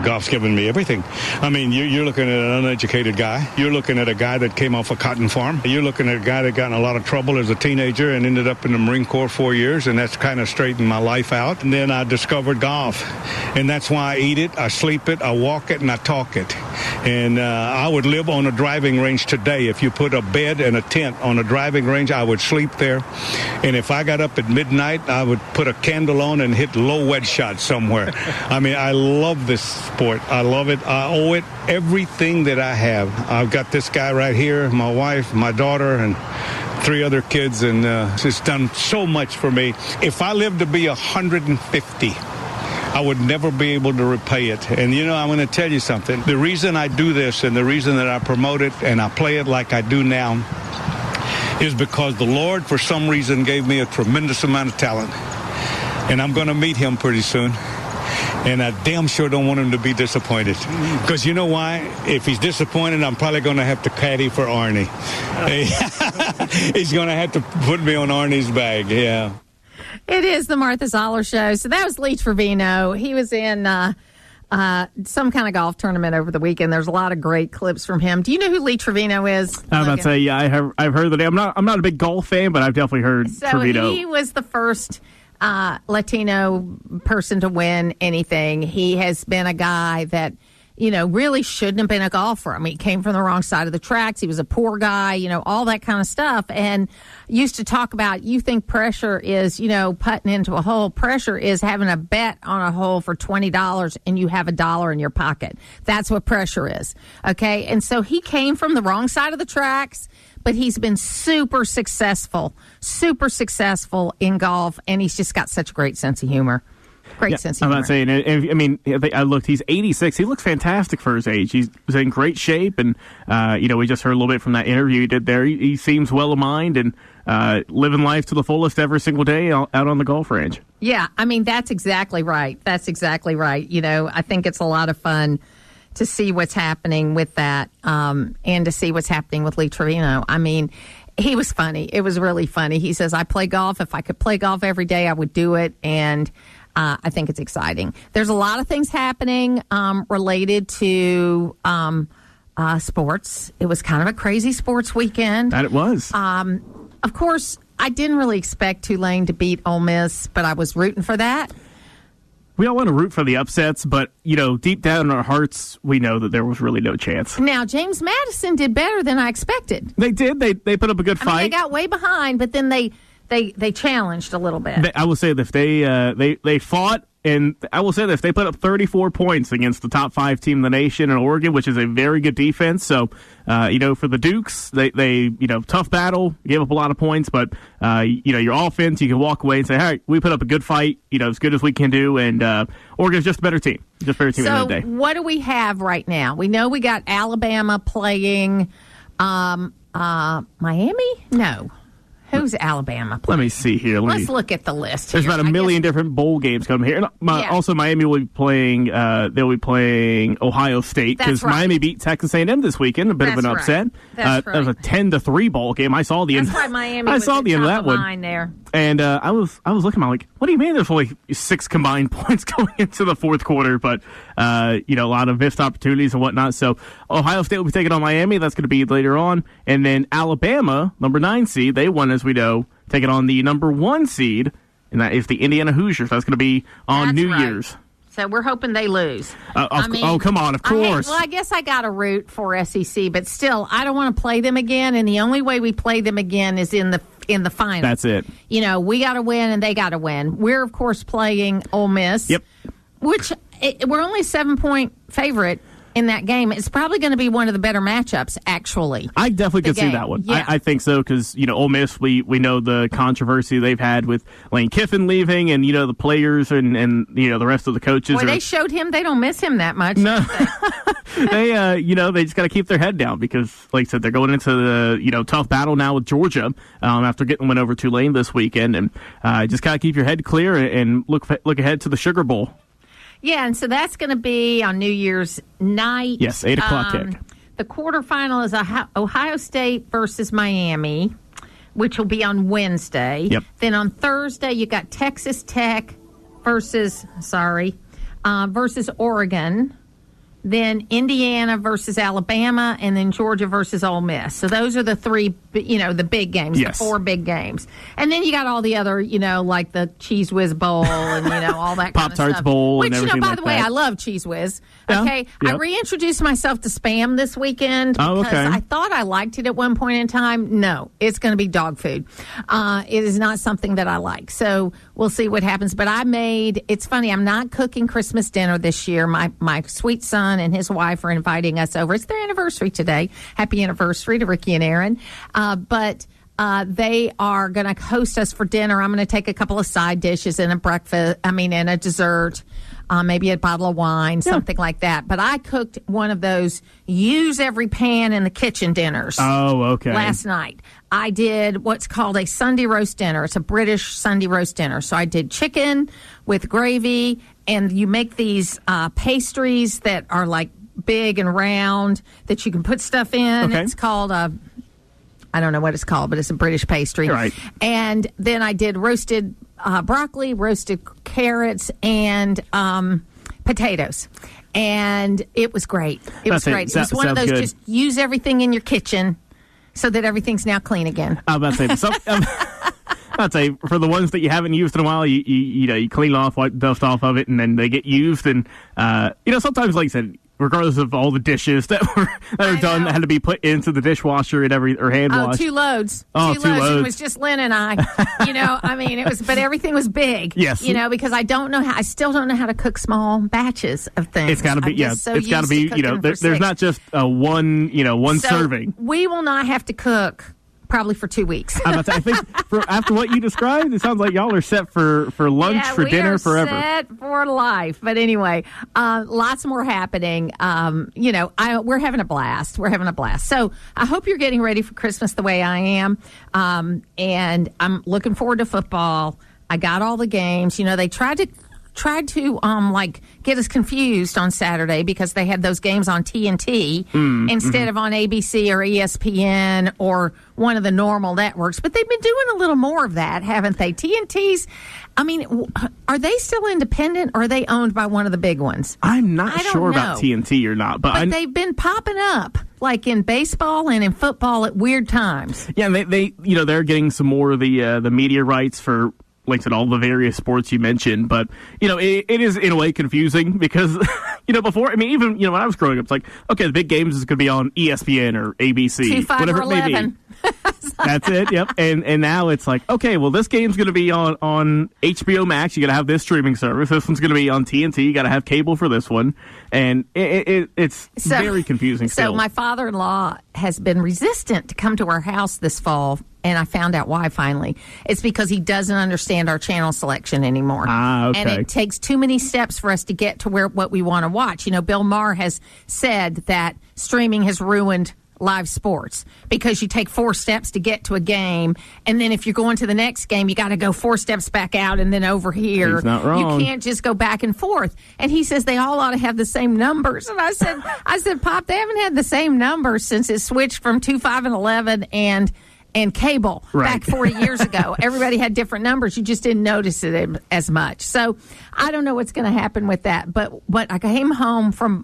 golf's given me everything. I mean, you're looking at an uneducated guy. You're looking at a guy that came off a cotton farm. You're looking at a guy that got in a lot of trouble as a teenager and ended up in the Marine Corps 4 years, and that's kind of straightened my life out. And then I discovered golf, and that's why I eat it, I sleep it, I walk it, and I talk it. And I would live on a driving range today. If you put a bed and a tent on a driving range, I would sleep there. And if I got up at midnight, I would put a candle on and hit low wedge shots somewhere. I mean, I love this sport. I love it. I owe it everything that I have. I've got this guy right here, my wife, my daughter, and 3 other kids, and it's done so much for me. If I live to be 150, I would never be able to repay it. And, I'm going to tell you something. The reason I do this and the reason that I promote it and I play it like I do now is because the Lord, for some reason, gave me a tremendous amount of talent. And I'm going to meet him pretty soon. And I damn sure don't want him to be disappointed. Because you know why? If he's disappointed, I'm probably going to have to caddy for Arnie. He's going to have to put me on Arnie's bag, yeah. It is the Martha Zoller Show. So that was Lee Trevino. He was in some kind of golf tournament over the weekend. There's a lot of great clips from him. Do you know who Lee Trevino is? I'm about to say, yeah, I've heard the name. I'm not a big golf fan, but I've definitely heard Trevino. He was the first Latino person to win anything. He has been a guy that, really shouldn't have been a golfer. I mean, he came from the wrong side of the tracks. He was a poor guy, all that kind of stuff. And used to talk about, you think pressure is, putting into a hole. Pressure is having a bet on a hole for $20 and you have $1 in your pocket. That's what pressure is. Okay. And so he came from the wrong side of the tracks, but he's been super successful in golf. And he's just got such a great sense of humor. Great sense of humor. I'm not saying, I mean, I looked, he's 86. He looks fantastic for his age. He's in great shape. And, we just heard a little bit from that interview he did there. He seems well of mind and living life to the fullest every single day out on the golf range. Yeah, I mean, that's exactly right. I think it's a lot of fun to see what's happening with that and to see what's happening with Lee Trevino. I mean, he was funny. It was really funny. He says, I play golf. If I could play golf every day, I would do it. And I think it's exciting. There's a lot of things happening related to sports. It was kind of a crazy sports weekend. That it was. Of course, I didn't really expect Tulane to beat Ole Miss, but I was rooting for that. We all want to root for the upsets, but, deep down in our hearts, we know that there was really no chance. Now, James Madison did better than I expected. They did. They put up a good fight. They got way behind, but then they challenged a little bit. I will say that if they fought, and I will say that if they put up 34 points against the top 5 team in the nation in Oregon, which is a very good defense. So, for the Dukes, they tough battle, gave up a lot of points, but, your offense, you can walk away and say, all right, we put up a good fight, as good as we can do, and Oregon's just a better team. Just a better team at the end of the day. So, what do we have right now? We know we got Alabama playing Miami? No. Who's Alabama playing? Let me see here. Let's look at the list here. There's about a million different bowl games coming here. Also, Miami will be playing. They'll be playing Ohio State because Miami beat Texas A&M this weekend. A bit of an upset. That was a 10-3 ball game. I saw the end. That's why Miami. I saw the end of that one. There. And I was looking. I'm like, what do you mean? There's only 6 combined points going into the fourth quarter, but a lot of missed opportunities and whatnot. So Ohio State will be taking on Miami. That's going to be later on, and then Alabama, number 9 seed, they won, as we know, taking on the number 1 seed, and that is the Indiana Hoosiers. That's going to be on New Year's. So we're hoping they lose. Come on, of course. I guess I got to root for SEC, but still, I don't want to play them again, and the only way we play them again is in the final. That's it. We got to win, and they got to win. We're, of course, playing Ole Miss. Yep. Which we're only a 7-point favorite in that game. It's probably going to be one of the better matchups, actually. I definitely could see that one. Yeah. I think so because, Ole Miss, we know the controversy they've had with Lane Kiffin leaving and, the players and the rest of the coaches. Boy, they showed him they don't miss him that much. No. They just got to keep their head down because, like I said, they're going into the, tough battle now with Georgia after getting one over Tulane this weekend. And just got to keep your head clear and look ahead to the Sugar Bowl. Yeah, and so that's going to be on New Year's night. Yes, 8 o'clock kick. The quarterfinal is Ohio State versus Miami, which will be on Wednesday. Yep. Then on Thursday, you got Texas Tech versus Oregon. then Indiana versus Alabama, and then Georgia versus Ole Miss. So those are the three, the big games, yes. the four big games. And then you got all the other, like the Cheese Whiz Bowl and, all that kind of stuff. Pop-Tarts Bowl Which, and everything by like the way, that. I love Cheese Whiz. Yeah. Okay. Yep. I reintroduced myself to Spam this weekend because I thought I liked it at one point in time. No, it's going to be dog food. It is not something that I like. So we'll see what happens. But it's funny, I'm not cooking Christmas dinner this year. My sweet son and his wife are inviting us over. It's their anniversary today. Happy anniversary to Ricky and Aaron. But they are going to host us for dinner. I'm going to take a couple of side dishes and and a dessert, maybe a bottle of wine, something like that. But I cooked one of those use every pan in the kitchen dinners. Oh, okay. Last night. I did what's called a Sunday roast dinner. It's a British Sunday roast dinner. So I did chicken with gravy, and you make these pastries that are like big and round that you can put stuff in. Okay. It's called I don't know what it's called, but it's a British pastry. Right. And then I did roasted broccoli, roasted carrots, and potatoes. And it was great. It was great. It was one of those good. just use everything in your kitchen so that everything's now clean again. I'm about to say, I'd say for the ones that you haven't used in a while, you clean off, wipe dust off of it, and then they get used. And sometimes, like I said, regardless of all the dishes that are done that had to be put into the dishwasher or hand wash. 2 loads. Oh, 2 2 loads. loads. It was just Lynn and I. It was, but everything was big. Yes. Because I still don't know how to cook small batches of things. It's got to be, it's got to be, there's not just one serving. We will not have to cook probably for 2 weeks. I think after what you described, it sounds like y'all are set for lunch, for dinner, forever. Set for life. But anyway, lots more happening. We're having a blast. So I hope you're getting ready for Christmas the way I am. And I'm looking forward to football. I got all the games. They tried to get us confused on Saturday because they had those games on TNT instead of on ABC or ESPN or one of the normal networks. But they've been doing a little more of that, haven't they? TNT's, are they still independent or are they owned by one of the big ones? I'm not sure about TNT or not. But they've been popping up like in baseball and in football at weird times. Yeah, they're getting some more of the media rights for, like I said, all the various sports you mentioned, but it is in a way confusing because before, even when I was growing up, it's like, okay, the big games is going to be on ESPN or ABC, 2, 5, whatever or it may 11. be. That's it. Yep. And now it's like, okay, well, this game's going to be on HBO Max. You got to have this streaming service. This one's going to be on TNT. You got to have cable for this one, and it's very confusing. So my father-in-law has been resistant to come to our house this fall. And I found out why finally. It's because he doesn't understand our channel selection anymore. Okay. And it takes too many steps for us to get to what we want to watch. Bill Maher has said that streaming has ruined live sports because you take 4 steps to get to a game, and then if you're going to the next game, you got to go 4 steps back out and then over here. He's not wrong. You can't just go back and forth. And he says they all ought to have the same numbers. And I said, Pop, they haven't had the same numbers since it switched from 2, 5, and 11 and cable back 40 years ago. Everybody had different numbers. You just didn't notice it as much. So I don't know what's going to happen with that. But I came home from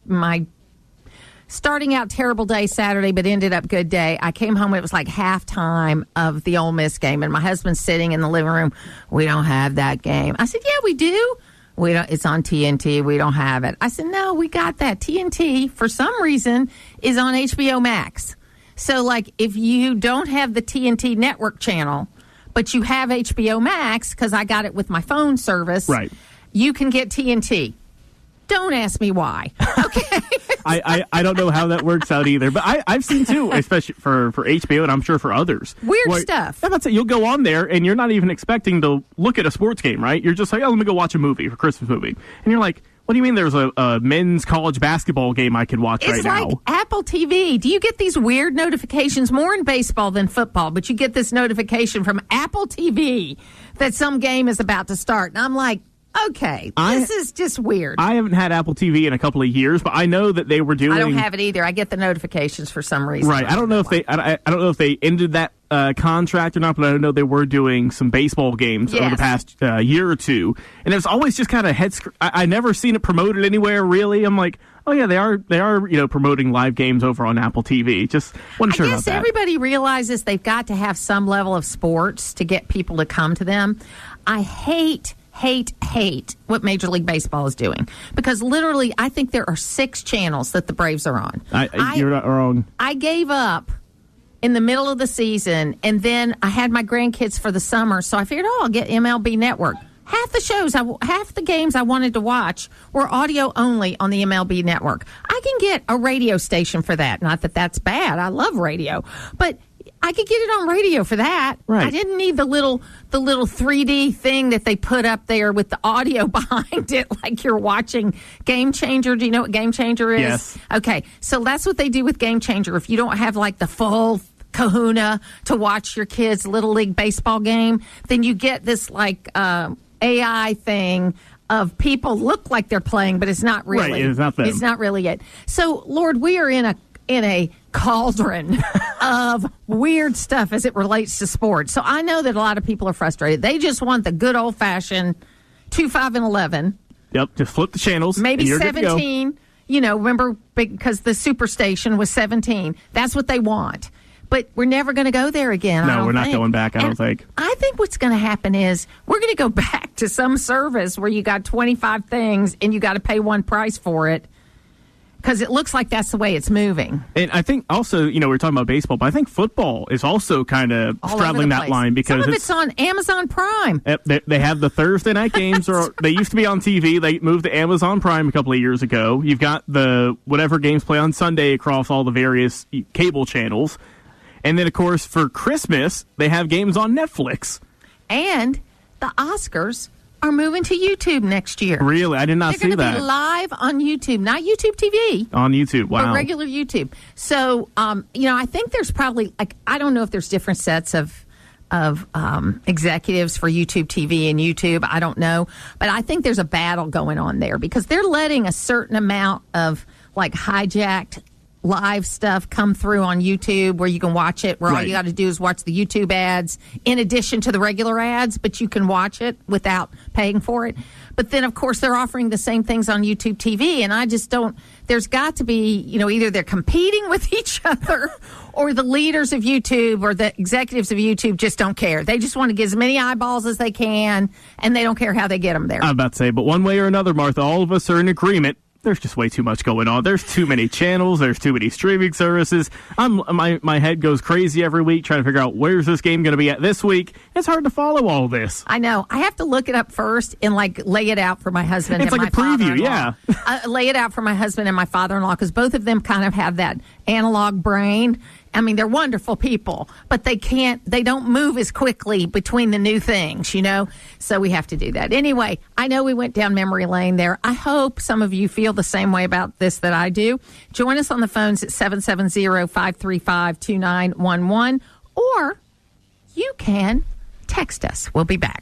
my starting out terrible day Saturday, but ended up good day. I came home. It was like halftime of the Ole Miss game, and my husband's sitting in the living room. We don't have that game. I said, yeah, we do. We don't. It's on TNT. We don't have it. I said, no, we got that. TNT, for some reason, is on HBO Max. So, if you don't have the TNT network channel, but you have HBO Max, because I got it with my phone service, right, you can get TNT. Don't ask me why. Okay. I don't know how that works out either. But I've seen, too, especially for HBO, and I'm sure for others. Weird stuff. That's it. You'll go on there, and you're not even expecting to look at a sports game, right? You're just like, oh, let me go watch a movie, a Christmas movie. And you're like, what do you mean there's a men's college basketball game I could watch right now? It's like Apple TV. Do you get these weird notifications, more in baseball than football, but you get this notification from Apple TV that some game is about to start. And I'm like, okay, this is just weird. I haven't had Apple TV in a couple of years, but I know that they were doing. I don't have it either. I get the notifications for some reason. Right. I don't know if they ended that contract or not, but I know they were doing some baseball games over the past year or two, and it's always just kind of I never seen it promoted anywhere really. I'm like, oh yeah, they are promoting live games over on Apple TV. Just wasn't sure about that. I guess everybody realizes they've got to have some level of sports to get people to come to them. I hate what Major League Baseball is doing, because literally I think there are 6 channels that the Braves are on. You're not wrong. I gave up in the middle of the season, and then I had my grandkids for the summer, so I figured, I'll get MLB Network. Half the games I wanted to watch were audio only on the MLB Network. I can get a radio station for that. Not that that's bad. I love radio, but I could get it on radio for that. Right. I didn't need the little 3D thing that they put up there with the audio behind it, like you're watching Game Changer. Do you know what Game Changer is? Yes. Okay, so that's what they do with Game Changer. If you don't have like the full kahuna to watch your kids' Little League baseball game, then you get this like AI thing of people look like they're playing, but it's not really. Right, it's not them. It's not really it. So, Lord, we are in a cauldron of weird stuff as it relates to sports. So I know that a lot of people are frustrated. They just want the good old-fashioned 2, 5, and 11. Yep, just flip the channels. Maybe 17. Remember, because the Superstation was 17. That's what they want. But we're never going to go there again. No, we're not going back, I don't think. I think what's going to happen is we're going to go back to some service where you got 25 things and you got to pay one price for it, because it looks like that's the way it's moving. And I think also, we're talking about baseball, but I think football is also kind of straddling that line, because some of it's on Amazon Prime. They have the Thursday night games, or they used to be on TV. They moved to Amazon Prime a couple of years ago. You've got the whatever games play on Sunday across all the various cable channels. And then, of course, for Christmas, they have games on Netflix. And the Oscars are moving to YouTube next year. Really? I did not see that. They're going to be live on YouTube, not YouTube TV. On YouTube, wow. But regular YouTube. So, I think there's probably, I don't know if there's different sets of executives for YouTube TV and YouTube. I don't know. But I think there's a battle going on there, because they're letting a certain amount of, hijacked live stuff come through on YouTube where you can watch it, where all you got to do is watch the YouTube ads in addition to the regular ads, but you can watch it without paying for it. But then, of course, they're offering the same things on YouTube TV, and I just don't, there's got to be, either they're competing with each other, or the leaders of YouTube or the executives of YouTube just don't care. They just want to get as many eyeballs as they can, and they don't care how they get them there. I'm about to say, but one way or another, Martha, all of us are in agreement. There's just way too much going on. There's too many channels. There's too many streaming services. My head goes crazy every week trying to figure out where's this game going to be at this week. It's hard to follow all this. I know. I have to look it up first and lay it out for my husband. It's and like my a preview, yeah. Lay it out for my husband and my father-in-law, because both of them kind of have that analog brain. I mean, they're wonderful people, but they don't move as quickly between the new things, so we have to do that. Anyway, I know we went down memory lane there. I hope some of you feel the same way about this that I do. Join us on the phones at 770-535-2911, or you can text us. We'll be back.